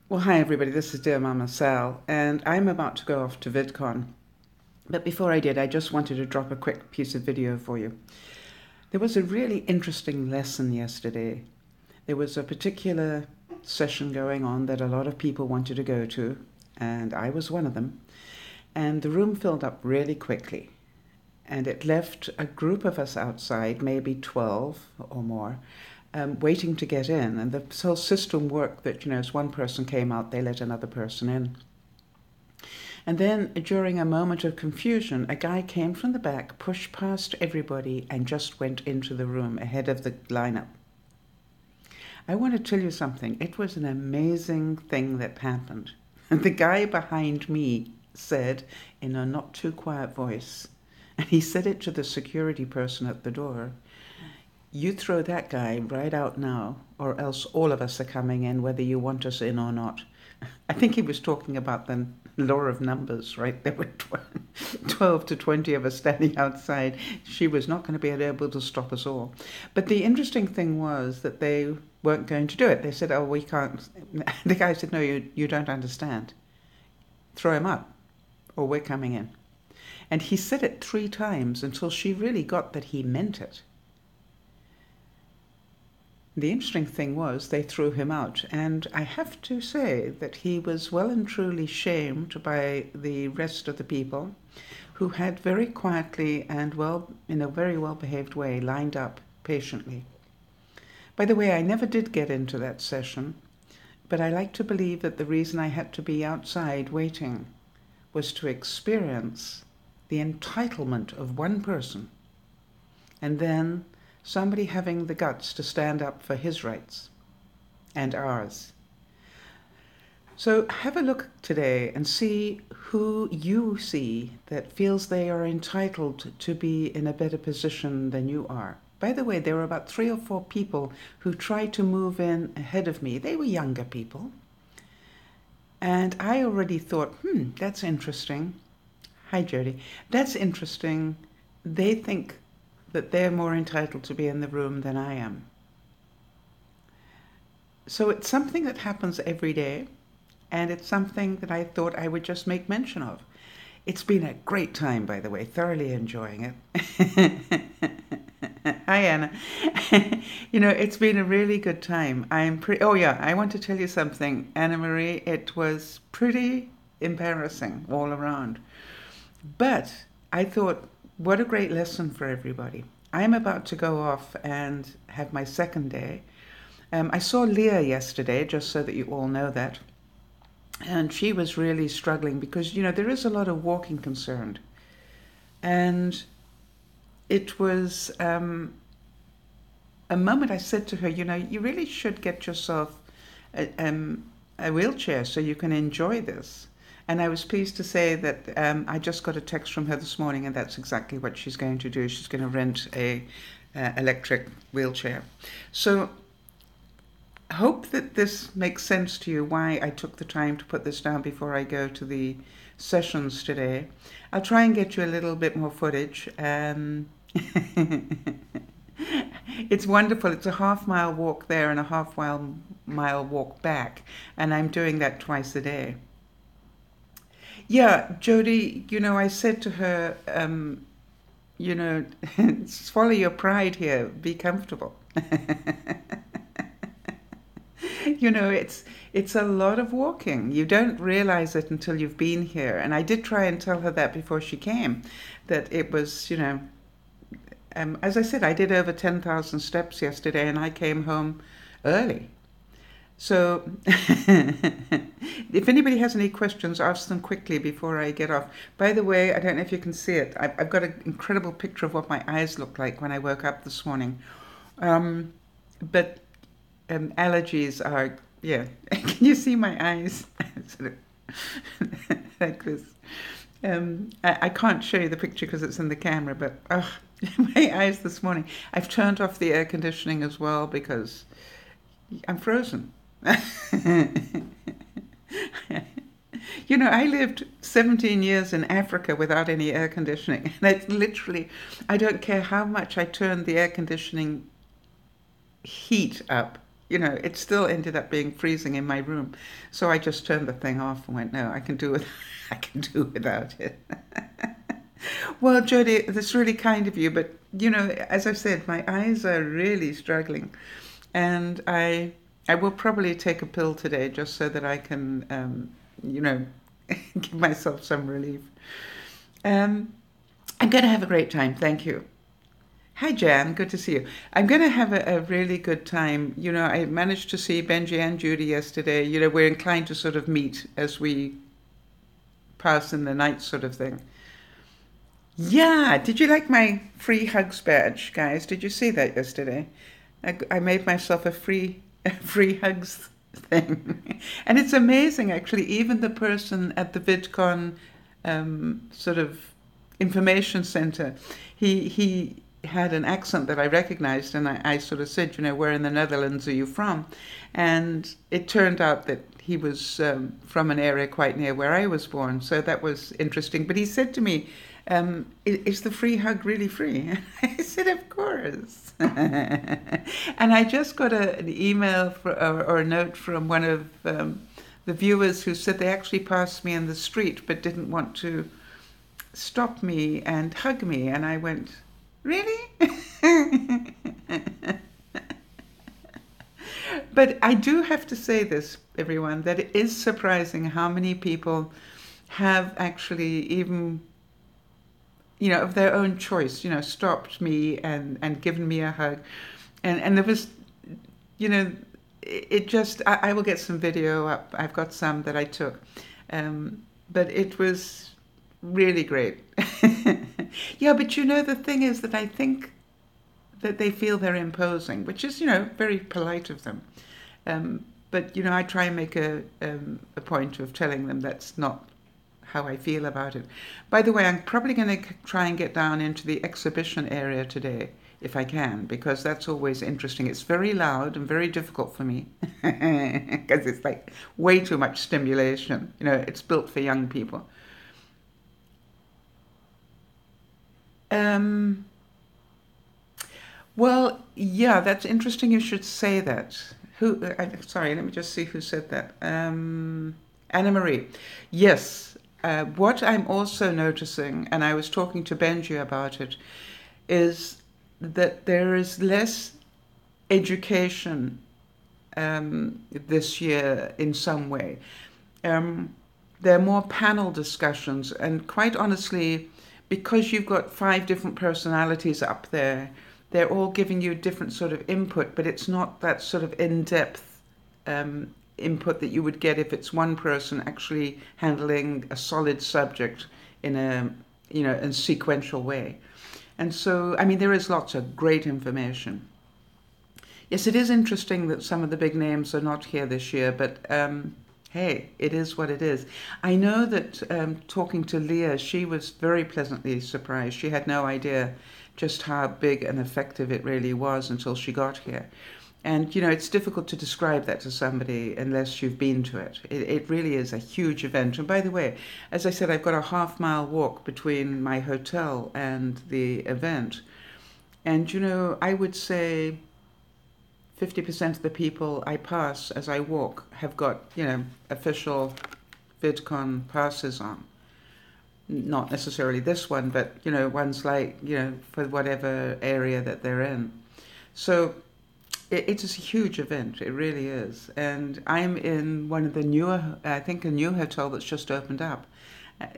Well, hi everybody, this is DearMamaSal, and I'm about to go off to VidCon. But before I did, I just wanted to drop a quick piece of video for you. There was a really interesting lesson yesterday. There was a particular session going on that a lot of people wanted to go to, and I was one of them. And the room filled up really quickly. And it left a group of us outside, maybe 12 or more, waiting to get in. And the whole system worked that, as one person came out, they let another person in. And then, during a moment of confusion, a guy came from the back, pushed past everybody, and just went into the room ahead of the lineup. I want to tell you something. It was an amazing thing that happened. And the guy behind me said, in a not too quiet voice, and he said it to the security person at the door, "You throw that guy right out now, or else all of us are coming in, whether you want us in or not." I think he was talking about the law of numbers, right? There were 12 to 20 of us standing outside. She was not going to be able to stop us all. But the interesting thing was that they weren't going to do it. They said, "Oh, we can't." The guy said, "No, you don't understand. Throw him up, or we're coming in." And he said it 3 times until she really got that he meant it. The interesting thing was they threw him out, and I have to say that he was well and truly shamed by the rest of the people who had very quietly and in a very well-behaved way, lined up patiently. By the way, I never did get into that session, but I like to believe that the reason I had to be outside waiting was to experience the entitlement of one person, and then somebody having the guts to stand up for his rights and ours. So have a look today and see who you see that feels they are entitled to be in a better position than you are. By the way, there were about 3 or 4 people who tried to move in ahead of me. They were younger people. And I already thought, that's interesting. Hi, Jody. That's interesting. They think that they're more entitled to be in the room than I am. So it's something that happens every day, and it's something that I thought I would just make mention of. It's been a great time, by the way, thoroughly enjoying it. Hi, Anna. It's been a really good time. Oh yeah, I want to tell you something, Anna Marie. It was pretty embarrassing all around. But I thought, what a great lesson for everybody. I'm about to go off and have my second day. I saw Leah yesterday, just so that you all know that. And she was really struggling because, there is a lot of walking concerned. And it was a moment I said to her, you really should get yourself a wheelchair so you can enjoy this. And I was pleased to say that I just got a text from her this morning, and that's exactly what she's going to do. She's going to rent a electric wheelchair. So I hope that this makes sense to you, why I took the time to put this down before I go to the sessions today. I'll try and get you a little bit more footage. It's wonderful. It's a half-mile walk there and a half-mile walk back, and I'm doing that twice a day. Yeah, Jody, I said to her, swallow your pride here, be comfortable. It's a lot of walking. You don't realize it until you've been here. And I did try and tell her that before she came, that it was, as I said, I did over 10,000 steps yesterday, and I came home early. So if anybody has any questions, ask them quickly before I get off. By the way, I don't know if you can see it. I've got an incredible picture of what my eyes looked like when I woke up this morning. But allergies are, yeah. Can you see my eyes? Sort of like this. I can't show you the picture because it's in the camera, but my eyes this morning. I've turned off the air conditioning as well because I'm frozen. I lived 17 years in Africa without any air conditioning. And it's literally, I don't care how much I turn the air conditioning heat up, it still ended up being freezing in my room. So I just turned the thing off and went, no, I can do it. I can do without it. Well, Jodie, that's really kind of you, but as I said, my eyes are really struggling, and I will probably take a pill today just so that I can, give myself some relief. Um, I'm going to have a great time. Thank you. Hi, Jan. Good to see you. I'm going to have a really good time. I managed to see Benji and Judy yesterday. We're inclined to sort of meet as we pass in the night sort of thing. Yeah, did you like my free hugs badge, guys? Did you see that yesterday? I made myself a free hugs thing. And it's amazing, actually. Even the person at the VidCon sort of information center, he had an accent that I recognized, and I sort of said, where in the Netherlands are you from? And it turned out that he was from an area quite near where I was born, so that was interesting. But he said to me, is the free hug really free? I said, of course. And I just got an email or a note from one of the viewers who said they actually passed me in the street but didn't want to stop me and hug me. And I went, really? But I do have to say this, everyone, that it is surprising how many people have actually even, of their own choice, stopped me and given me a hug. And there was, it just, I will get some video up. I've got some that I took. But it was really great. Yeah, but the thing is that I think that they feel they're imposing, which is, very polite of them. But, I try and make a point of telling them that's not how I feel about it. By the way, I'm probably going to try and get down into the exhibition area today, if I can, because that's always interesting. It's very loud and very difficult for me, because it's like way too much stimulation. It's built for young people. Well, yeah, that's interesting you should say that. Sorry, let me just see who said that. Anna Marie. Yes. What I'm also noticing, and I was talking to Benji about it, is that there is less education this year in some way. There are more panel discussions, and quite honestly, because you've got 5 different personalities up there, they're all giving you different sort of input, but it's not that sort of in-depth input that you would get if it's one person actually handling a solid subject in a sequential way. And so, there is lots of great information. Yes, it is interesting that some of the big names are not here this year, but hey, it is what it is. I know that talking to Leah, she was very pleasantly surprised. She had no idea just how big and effective it really was until she got here. And, it's difficult to describe that to somebody unless you've been to it. It really is a huge event. And by the way, as I said, I've got a half-mile walk between my hotel and the event. And, I would say 50% of the people I pass as I walk have got, official VidCon passes on. Not necessarily this one, but, ones like, for whatever area that they're in. So it is a huge event. It really is. And I'm in one of the newer, I think a new hotel that's just opened up.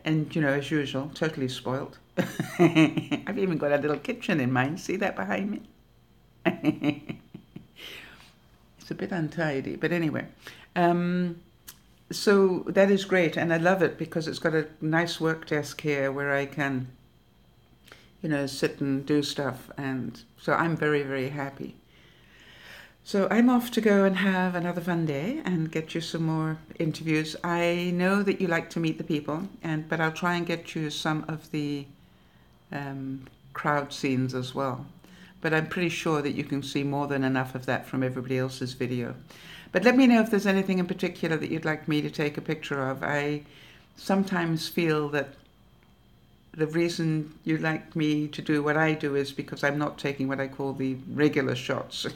And, as usual, totally spoilt. I've even got a little kitchen in mine. See that behind me? It's a bit untidy, but anyway. So that is great, and I love it because it's got a nice work desk here where I can, sit and do stuff. And so I'm very, very happy. So I'm off to go and have another fun day and get you some more interviews. I know that you like to meet the people, but I'll try and get you some of the crowd scenes as well. But I'm pretty sure that you can see more than enough of that from everybody else's video. But let me know if there's anything in particular that you'd like me to take a picture of. I sometimes feel that the reason you like me to do what I do is because I'm not taking what I call the regular shots,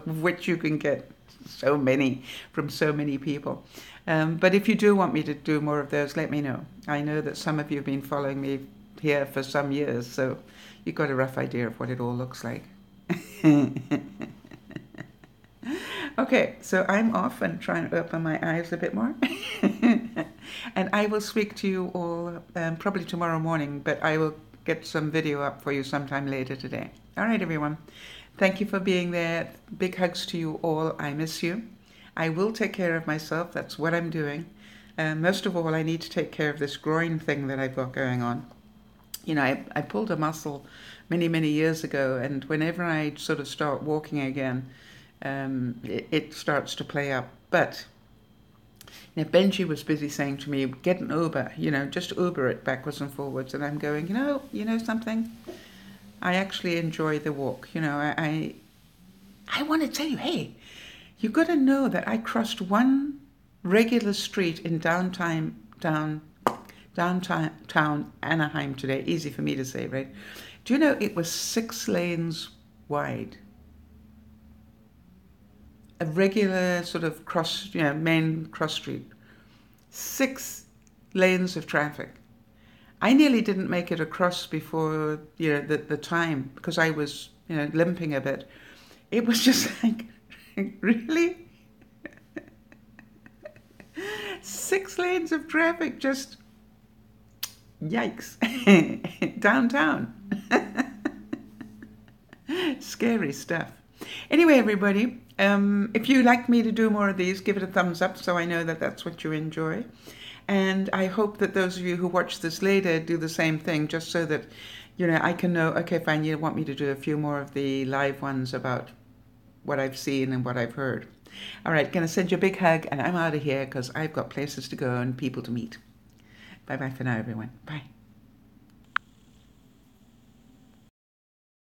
which you can get so many from so many people. But if you do want me to do more of those, let me know. I know that some of you have been following me here for some years, so you've got a rough idea of what it all looks like. Okay, so I'm off and trying to open my eyes a bit more. And I will speak to you all probably tomorrow morning, but I will get some video up for you sometime later today. All right, everyone. Thank you for being there. Big hugs to you all. I miss you. I will take care of myself. That's what I'm doing. Most of all, I need to take care of this groin thing that I've got going on. You know, I pulled a muscle many, many years ago, and whenever I sort of start walking again, it starts to play up. But you know, Benji was busy saying to me, get an Uber, you know, just Uber it backwards and forwards. And I'm going, you know something? I actually enjoy the walk. You know, I want to tell you, hey, you got to know that I crossed one regular street in downtown Anaheim today. Easy for me to say, right? Do you know it was 6 lanes wide? A regular sort of cross, you know, main cross street. 6 lanes of traffic. I nearly didn't make it across before, you know, the time, because I was, you know, limping a bit. It was just like, really? 6 lanes of traffic, just yikes. Downtown. Scary stuff. Anyway, everybody, if you like me to do more of these, give it a thumbs up so I know that that's what you enjoy. And I hope that those of you who watch this later do the same thing, just so that, you know, I can know, okay, fine, you want me to do a few more of the live ones about what I've seen and what I've heard. All right, going to send you a big hug, and I'm out of here because I've got places to go and people to meet. Bye-bye for now, everyone. Bye.